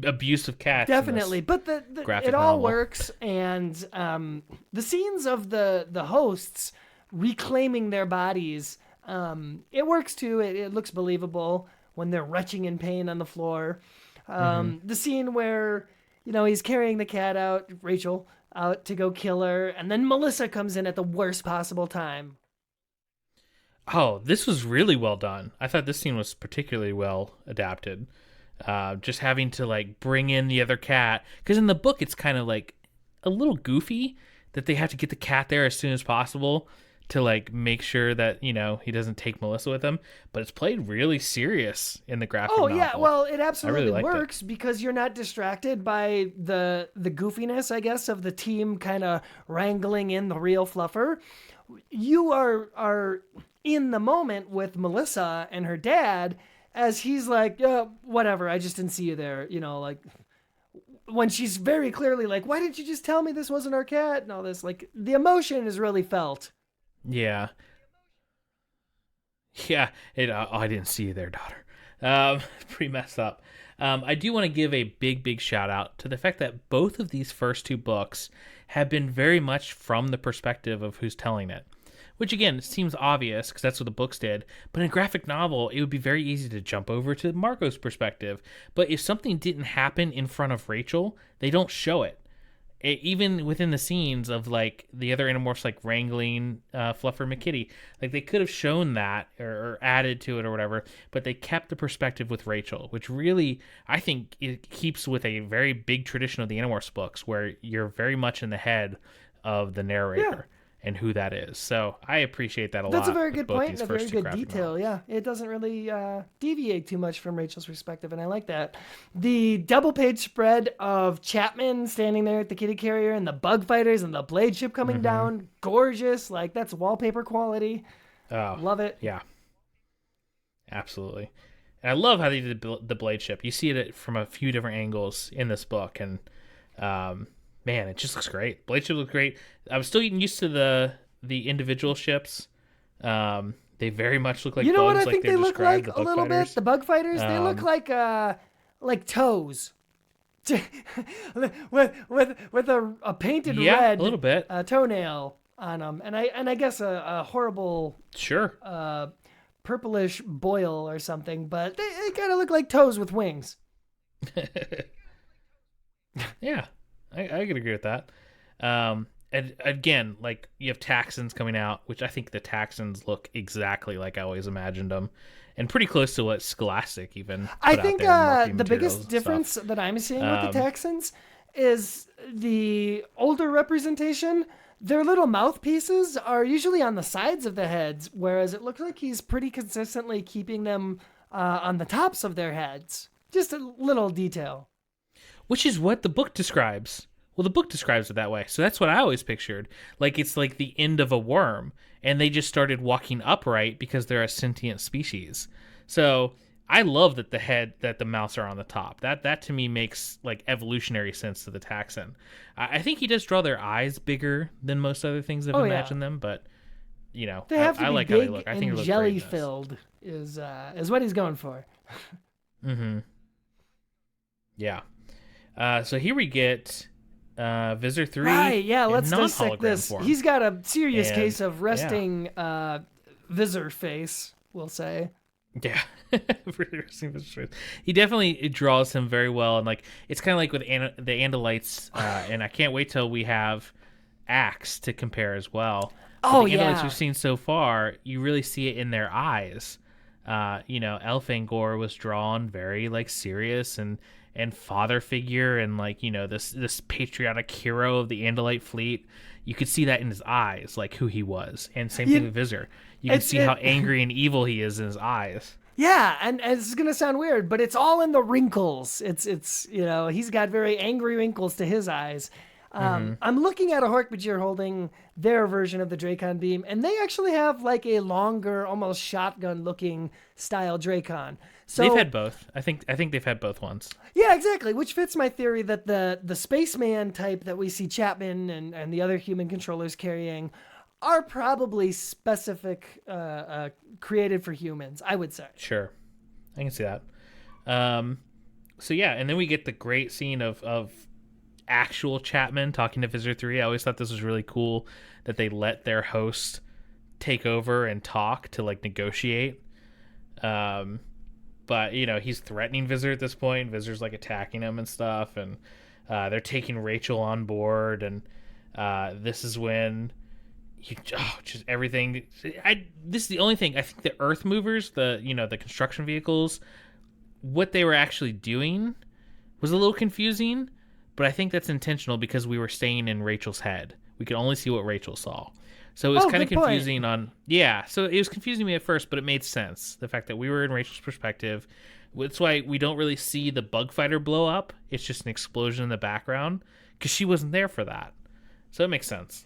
abusive cats. Definitely, but it all works, and the scenes of the hosts reclaiming their bodies, it works too. It looks believable when they're retching in pain on the floor. The scene where he's carrying the cat out, Rachel out to go kill her, and then Melissa comes in at the worst possible time. Oh, this was really well done. I thought this scene was particularly well adapted. Just having to like bring in the other cat, because in the book it's kind of like a little goofy that they have to get the cat there as soon as possible to like make sure that he doesn't take Melissa with him. But it's played really serious in the graphic novel. Yeah, well, it absolutely works because you're not distracted by the goofiness, I guess, of the team kind of wrangling in the real fluffer. You are in the moment with Melissa and her dad as he's like, whatever, I just didn't see you there. Like when she's very clearly like, why didn't you just tell me this wasn't our cat? And all this, like the emotion is really felt. Yeah. Yeah. I didn't see you there, daughter. Pretty messed up. I do want to give a big shout out to the fact that both of these first two books have been very much from the perspective of who's telling it. Which, again, seems obvious because that's what the books did. But in a graphic novel, it would be very easy to jump over to Marco's perspective. But if something didn't happen in front of Rachel, they don't show it. Even within the scenes of, like, the other Animorphs, like, wrangling Fluffer McKitty. Like, they could have shown that or added to it or whatever. But they kept the perspective with Rachel, which really, I think, it keeps with a very big tradition of the Animorphs books where you're very much in the head of the narrator. and who that is. So I appreciate that a lot. That's a very good point these and a very first two good graphic detail. novels. Yeah, it doesn't really deviate too much from Rachel's perspective, and I like that. The double page spread of Chapman standing there at the kitty carrier and the bug fighters and the blade ship coming down, gorgeous. Like, that's wallpaper quality. Oh, Love it. Yeah, absolutely. And I love how they did the blade ship. You see it from a few different angles in this book, and man, it just looks great. Blade ship looks great. I'm still getting used to the individual ships. They very much look like you know bugs, what I think they look like a little bit? The bug fighters, they look like toes. with a painted red a little bit toenail on them, and I guess a horrible purplish boil or something, but they kind of look like toes with wings. Yeah, I could agree with that. And again, like, you have Taxons coming out, which I think the Taxons look exactly like I always imagined them, and pretty close to what Scholastic even put I think out there in the marketing biggest materials and difference stuff. that I'm seeing with the Texans is the older representation. Their little mouthpieces are usually on the sides of the heads, whereas it looks like he's pretty consistently keeping them on the tops of their heads. Just a little detail. Which is what the book describes. Well, the book describes it that way, so that's what I always pictured. Like, it's like the end of a worm, and they just started walking upright because they're a sentient species. So I love that the mouths are on the top. That to me makes like evolutionary sense to the taxon. I think he does draw their eyes bigger than most other things I've imagined them, but you know, they have to I be like big how they look. I think and they look jelly great in this. filled is what he's going for. Yeah. So here we get Visitor 3. Right, yeah, in let's dissect non-hologram this. form. He's got a serious And, case of resting visor face, we'll say. Yeah. He definitely draws him very well, and like, it's kind of like with the Andalites, and I can't wait till we have Axe to compare as well. Oh, the Andalites yeah. we've seen so far, you really see it in their eyes. Elfangor was drawn very like serious and father figure, and like, this patriotic hero of the Andalite fleet. You could see that in his eyes, like who he was, and same thing with Visor. You can see how angry and evil he is in his eyes. Yeah, and it's gonna sound weird, but it's all in the wrinkles. It's he's got very angry wrinkles to his eyes. I'm looking at a Hork-Bajir holding their version of the Dracon beam, and they actually have like a longer, almost shotgun-looking style Dracon. So They've had both. I think they've had both ones. yeah, exactly. Which fits my theory that the spaceman type that we see Chapman and the other human controllers carrying are probably specific, created for humans, I would say. Sure, I can see that. So yeah, and then we get the great scene of actual Chapman talking to Visitor 3. I always thought this was really cool that they let their host take over and talk to like negotiate. But he's threatening Visitor at this point. Visitor's like attacking him and stuff, and they're taking Rachel on board, and this is when just everything. This is the only thing. I think the Earth movers, the construction vehicles, what they were actually doing was a little confusing, but I think that's intentional because we were staying in Rachel's head. We could only see what Rachel saw. So it was kind of confusing so it was confusing me at first, but it made sense. The fact that we were in Rachel's perspective. That's why we don't really see the bug fighter blow up. It's just an explosion in the background because she wasn't there for that. So it makes sense.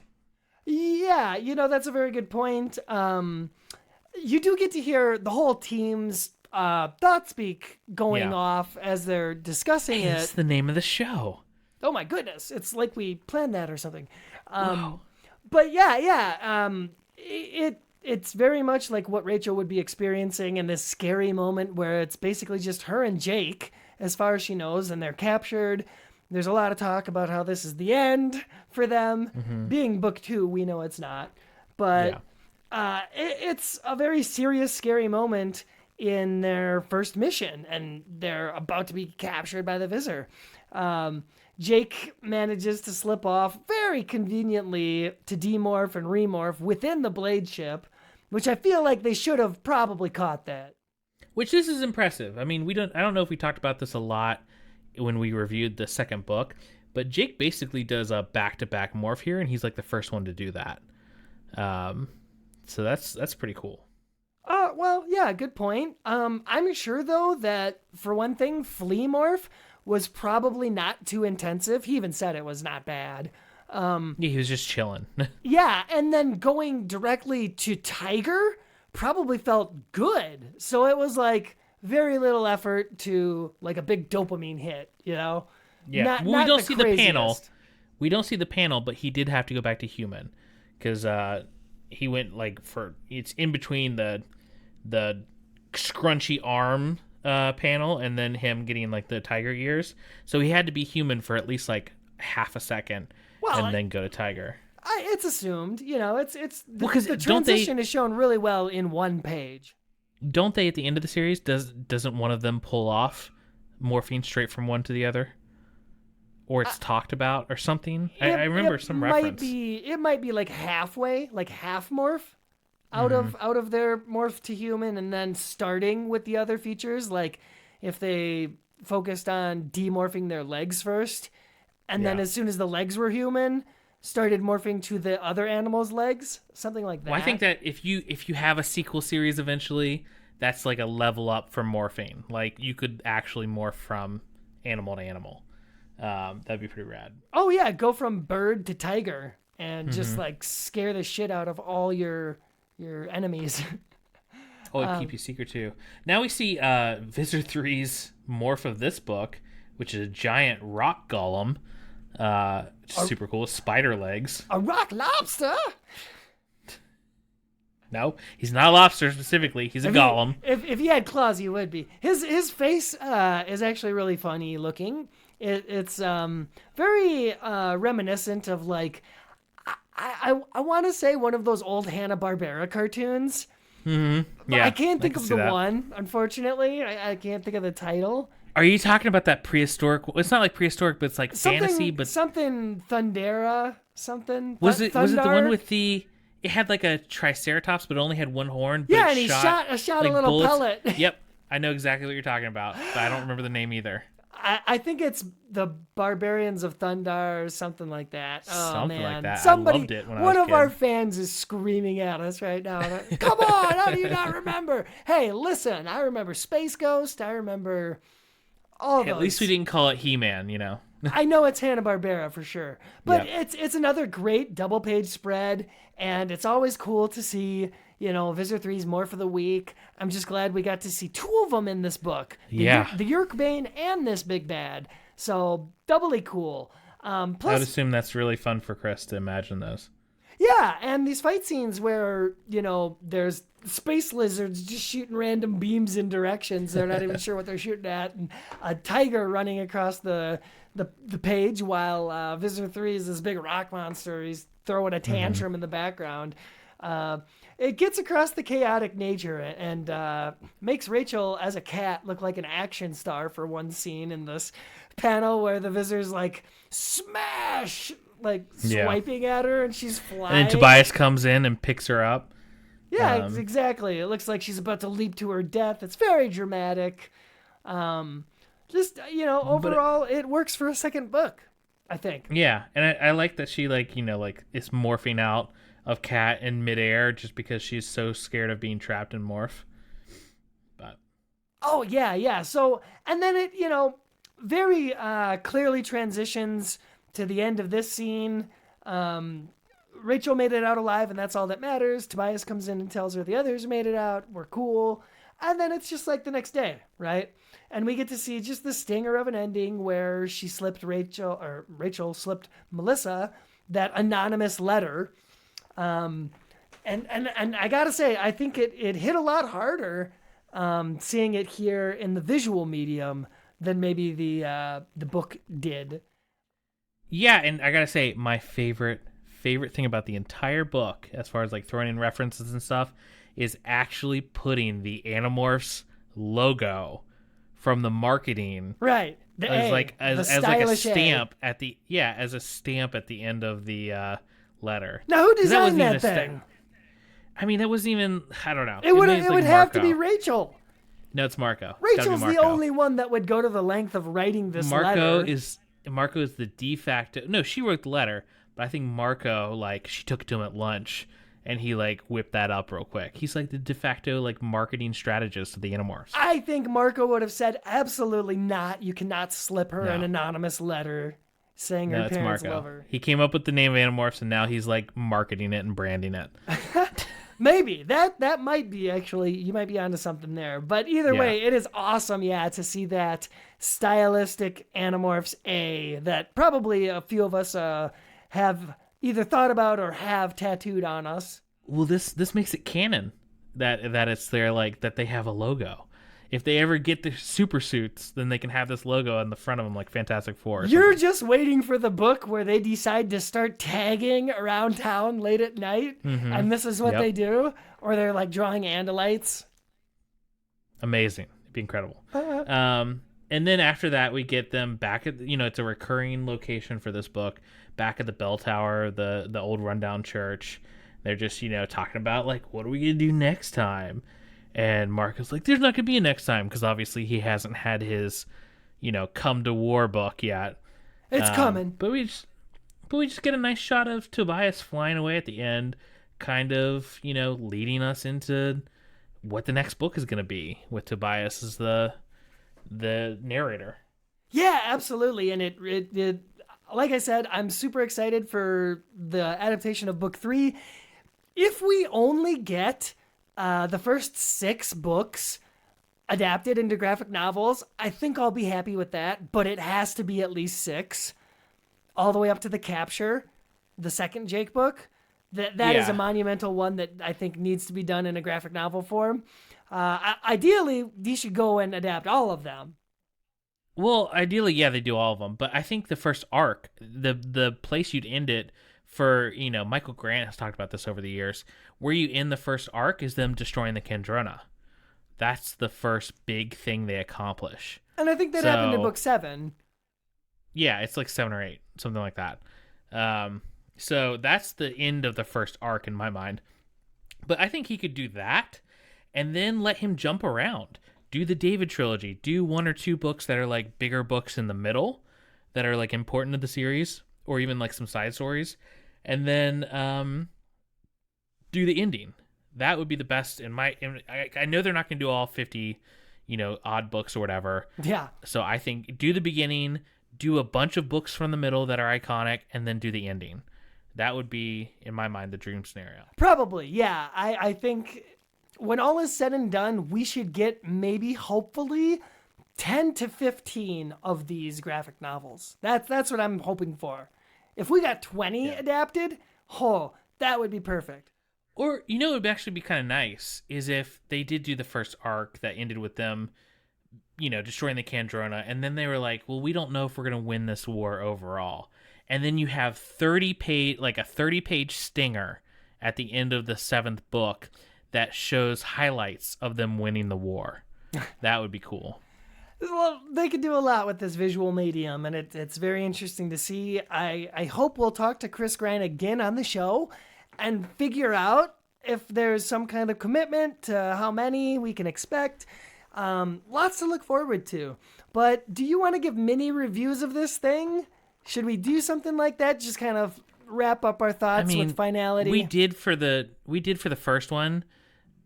Yeah, that's a very good point. You do get to hear the whole team's thought speak going off as they're discussing it. It's the name of the show. Oh my goodness, it's like we planned that or something. But it's very much like what Rachel would be experiencing in this scary moment where it's basically just her and Jake, as far as she knows, and they're captured. There's a lot of talk about how this is the end for them. Being book 2, we know it's not. But it's a very serious, scary moment in their first mission, and they're about to be captured by the Visor. Jake manages to slip off very conveniently to demorph and remorph within the blade ship, which I feel like they should have probably caught that. Which this is impressive. I mean, I don't know if we talked about this a lot when we reviewed the second book, but Jake basically does a back-to-back morph here, and he's like the first one to do that. So that's pretty cool. Well, yeah, good point. I'm sure though that for one thing, Flea Morph was probably not too intensive. He even said it was not bad. Yeah, he was just chilling. Yeah, and then going directly to Tiger probably felt good. So it was like very little effort to like a big dopamine hit, you know? Yeah, Not we don't the see the panel. craziest. We don't see the panel, but he did have to go back to human because he went it's in between the scrunchy arm panel and then him getting like the tiger ears. So he had to be human for at least like half a second and then go to tiger. It's assumed, you know, it's the, Well, 'cause the don't transition is shown really well in one page. Don't they at the end of the series doesn't one of them pull off morphine straight from one to the other? Or it's talked about or something. I remember some reference. It might be like halfway, like half morph out of their morph to human, and then starting with the other features. Like if they focused on demorphing their legs first, and then as soon as the legs were human, started morphing to the other animal's legs, something like that. Well, I think that if you have a sequel series eventually, that's like a level up for morphing. Like you could actually morph from animal to animal. That'd be pretty rad. Oh yeah, go from bird to tiger and just like scare the shit out of all your enemies. It'd keep you secret too. Now we see Visor 3's morph of this book, which is a giant rock golem. Super cool. Spider legs. A rock lobster? No, he's not a lobster specifically. He's a golem. If he had claws, he would be. His face is actually really funny looking. It's very reminiscent of like I want to say one of those old Hanna-Barbera cartoons. Mm-hmm. Yeah, I can't think of the that one. Unfortunately, I can't think of the title. Are you talking about that prehistoric? It's not like prehistoric, but it's like fantasy. But something Thundera, something. Was it the one with the? It had like a triceratops, but it only had one horn. But yeah, and he shot like a little bullets. pellet. Yep, I know exactly what you're talking about, but I don't remember the name either. I think it's the Barbarians of Thundar or something like that. Oh, something man. like that. Somebody, I loved it when I one was a of kid. our fans is screaming at us right now. Come on, how do you not remember? Hey, listen, I remember Space Ghost. I remember all those. At least we didn't call it He-Man, you know. I know it's Hanna-Barbera for sure. But it's another great double-page spread, and it's always cool to see, you know, Visor 3's Morph of the Week. I'm just glad we got to see two of them in this book. The Yerkbane and this Big Bad. So, doubly cool. Plus, I would assume that's really fun for Chris to imagine those. Yeah, and these fight scenes where, you know, there's space lizards just shooting random beams in directions. They're not even sure what they're shooting at. And a tiger running across the page while Visor 3 is this big rock monster. He's throwing a tantrum in the background. It gets across the chaotic nature and makes Rachel as a cat look like an action star for one scene in this panel where the Visor's like, smash! Like swiping at her and she's flying. And then Tobias comes in and picks her up. Yeah, exactly. It looks like she's about to leap to her death. It's very dramatic. Just, you know, overall, it works for a second book, I think. Yeah, and I like that she, like, you know, like, is morphing out of Cat in midair just because she's so scared of being trapped in Morph. But oh, yeah. So, and then it, you know, very clearly transitions to the end of this scene. Rachel made it out alive, and that's all that matters. Tobias comes in and tells her the others made it out. We're cool. And then it's just like the next day, right? And we get to see just the stinger of an ending where she slipped Rachel slipped Melissa that anonymous letter. And I gotta say, I think it hit a lot harder seeing it here in the visual medium than maybe the book did. yeah, and I gotta say, my favorite thing about the entire book, as far as like throwing in references and stuff, is actually putting the Animorphs logo from the marketing, right? As like a stamp at the end of the letter. Now, who designed that thing? I mean, that wasn't even. I don't know. It would have to be Rachel. No, it's Marco. Rachel's the only one that would go to the length of writing this letter. Marco is the de facto. No, she wrote the letter, but I think Marco, like, she took it to him at lunch and he like whipped that up real quick. He's like the de facto like marketing strategist of the Animorphs. I think Marco would have said, absolutely not. You cannot slip her No. an anonymous letter saying her it's parents Marco. love her. He came up with the name of Animorphs, and now he's like marketing it and branding it. Maybe that might be actually, you might be onto something there. But either way, it is awesome, to see that stylistic Animorphs A that probably a few of us have either thought about or have tattooed on us. Well, this makes it canon that it's there, like that they have a logo. If they ever get the super suits, then they can have this logo on the front of them, like Fantastic Four. You're just waiting for the book where they decide to start tagging around town late at night, and this is what they do, or they're like drawing Andalites. Amazing. It'd be incredible. And then after that, we get them back at, it's a recurring location for this book, back at the bell tower, the old rundown church. They're just, talking about like, what are we going to do next time? And Marco's like, there's not going to be a next time, because obviously he hasn't had his, come to war book yet. It's coming. But we just get a nice shot of Tobias flying away at the end, kind of, leading us into what the next book is going to be, with Tobias as the narrator. Yeah, absolutely. And it like I said, I'm super excited for the adaptation of book 3. If we only get the first 6 books adapted into graphic novels, I think I'll be happy with that, but it has to be at least 6, all the way up to The Capture, the second Jake book. That is a monumental one that I think needs to be done in a graphic novel form. Ideally, they should go and adapt all of them. Well, ideally, they do all of them, but I think the first arc, the place you'd end it for, Michael Grant has talked about this over the years, where you end the first arc is them destroying the Kandrona. That's the first big thing they accomplish. And I think that happened in book 7. Yeah, it's like 7 or 8, something like that. So that's the end of the first arc in my mind. But I think he could do that and then let him jump around. Do the David trilogy. Do 1 or 2 books that are like bigger books in the middle that are like important to the series, or even like some side stories. And then do the ending. That would be the best I know they're not going to do all 50, odd books or whatever. Yeah. So I think do the beginning, do a bunch of books from the middle that are iconic, and then do the ending. That would be, in my mind, the dream scenario. Probably, yeah. I think when all is said and done, we should get maybe, hopefully, 10 to 15 of these graphic novels. That's what I'm hoping for. If we got 20 adapted, that would be perfect. Or, it would actually be kind of nice is if they did do the first arc that ended with them, destroying the Kandrona, and then they were like, well, we don't know if we're going to win this war overall. And then you have a 30-page stinger at the end of the 7th book that shows highlights of them winning the war. That would be cool. Well, they could do a lot with this visual medium, and it's very interesting to see. I hope we'll talk to Chris Grant again on the show and figure out if there's some kind of commitment to how many we can expect. Lots to look forward to. But do you want to give mini reviews of this thing? Should we do something like that? Just kind of wrap up our thoughts with finality. We did for the first one.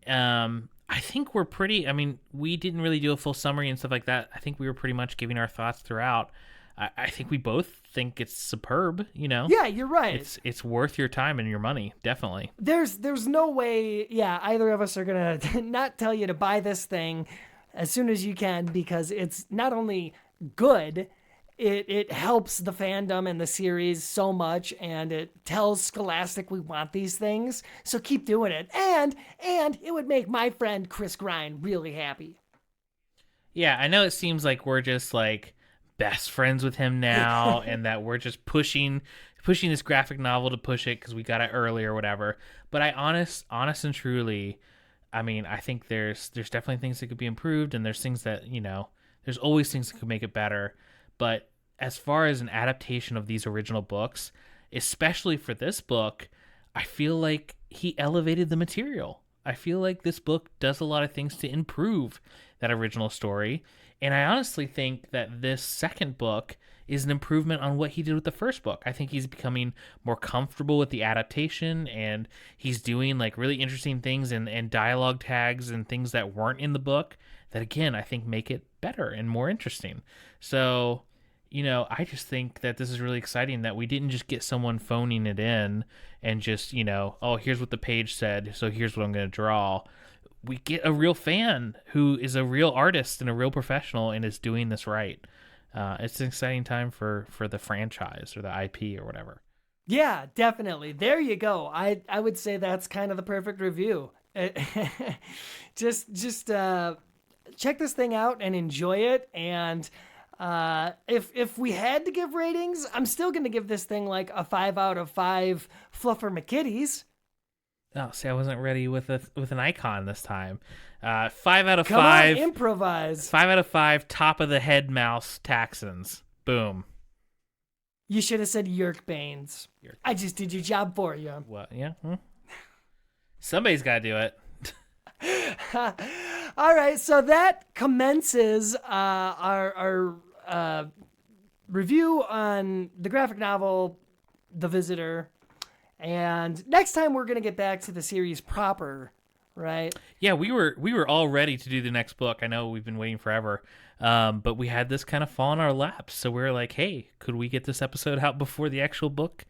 I think we're pretty. We didn't really do a full summary and stuff like that. I think we were pretty much giving our thoughts throughout. I think we both think it's superb. Yeah, you're right. It's worth your time and your money, definitely. There's no way. Yeah, either of us are gonna not tell you to buy this thing as soon as you can, because it's not only good. It helps the fandom and the series so much, and it tells Scholastic we want these things, so keep doing it. And it would make my friend Chris Grine really happy. Yeah, I know it seems like we're just like best friends with him now, and that we're just pushing this graphic novel to push it because we got it early or whatever. But honest and truly, I think there's definitely things that could be improved, and there's things that, there's always things that could make it better. But as far as an adaptation of these original books, especially for this book, I feel like he elevated the material. I feel like this book does a lot of things to improve that original story. And I honestly think that this second book is an improvement on what he did with the first book. I think he's becoming more comfortable with the adaptation, and he's doing like really interesting things and dialogue tags and things that weren't in the book that, again, I think make it better and more interesting. So, I just think that this is really exciting that we didn't just get someone phoning it in and just, oh, here's what the page said, so here's what I'm going to draw. We get a real fan who is a real artist and a real professional and is doing this right. It's an exciting time for the franchise or the IP or whatever. Yeah, definitely. There you go. I would say that's kind of the perfect review. Just check this thing out and enjoy it. And if we had to give ratings, I'm still going to give this thing like a 5 out of 5 Fluffer McKitties. Oh, see, I wasn't ready with an icon this time. 5 out of 5. Come on, improvise. 5 out of 5 top of the head mouse Taxons. Boom. You should have said Yerk Banes. I just did your job for you. What? Yeah. Somebody's got to do it. All right, so that commences our review on the graphic novel, The Visitor. And next time we're going to get back to the series proper, right? Yeah, we were all ready to do the next book. I know we've been waiting forever, but we had this kind of fall in our laps. So we were like, hey, could we get this episode out before the actual book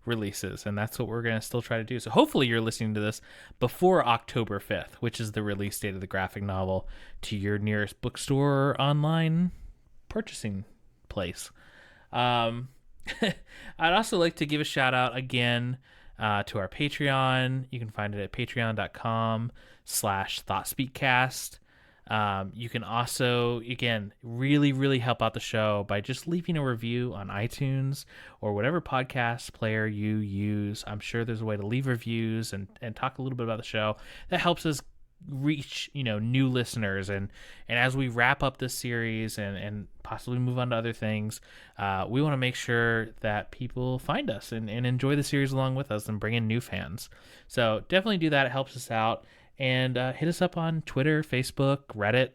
releases? And that's what we're going to still try to do. So hopefully you're listening to this before October 5th, which is the release date of the graphic novel, to your nearest bookstore or online purchasing place. I'd also like to give a shout out again to our Patreon. You can find it at patreon.com/Thoughtspeakcast. You can also, again, really, really help out the show by just leaving a review on iTunes or whatever podcast player you use. I'm sure there's a way to leave reviews and talk a little bit about the show. That helps us reach, new listeners. And as we wrap up this series and possibly move on to other things, we want to make sure that people find us and enjoy the series along with us and bring in new fans. So definitely do that. It helps us out. And hit us up on Twitter, Facebook, Reddit.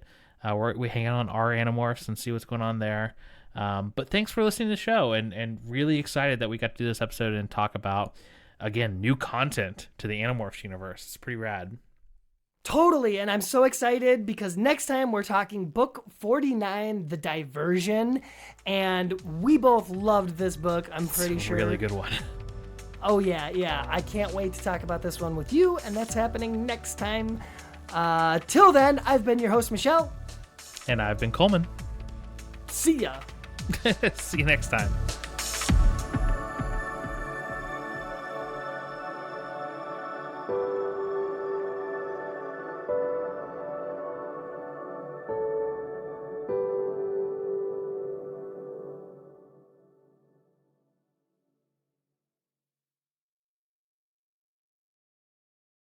We hang out on our Animorphs and see what's going on there. But thanks for listening to the show, and really excited that we got to do this episode and talk about, again, new content to the Animorphs universe. It's pretty rad. Totally, and I'm so excited because next time we're talking book 49, The Diversion, and we both loved this book, I'm pretty sure. It's a really good one. Oh, yeah. I can't wait to talk about this one with you, and that's happening next time. Till then, I've been your host, Michelle. And I've been Coleman. See ya. See you next time.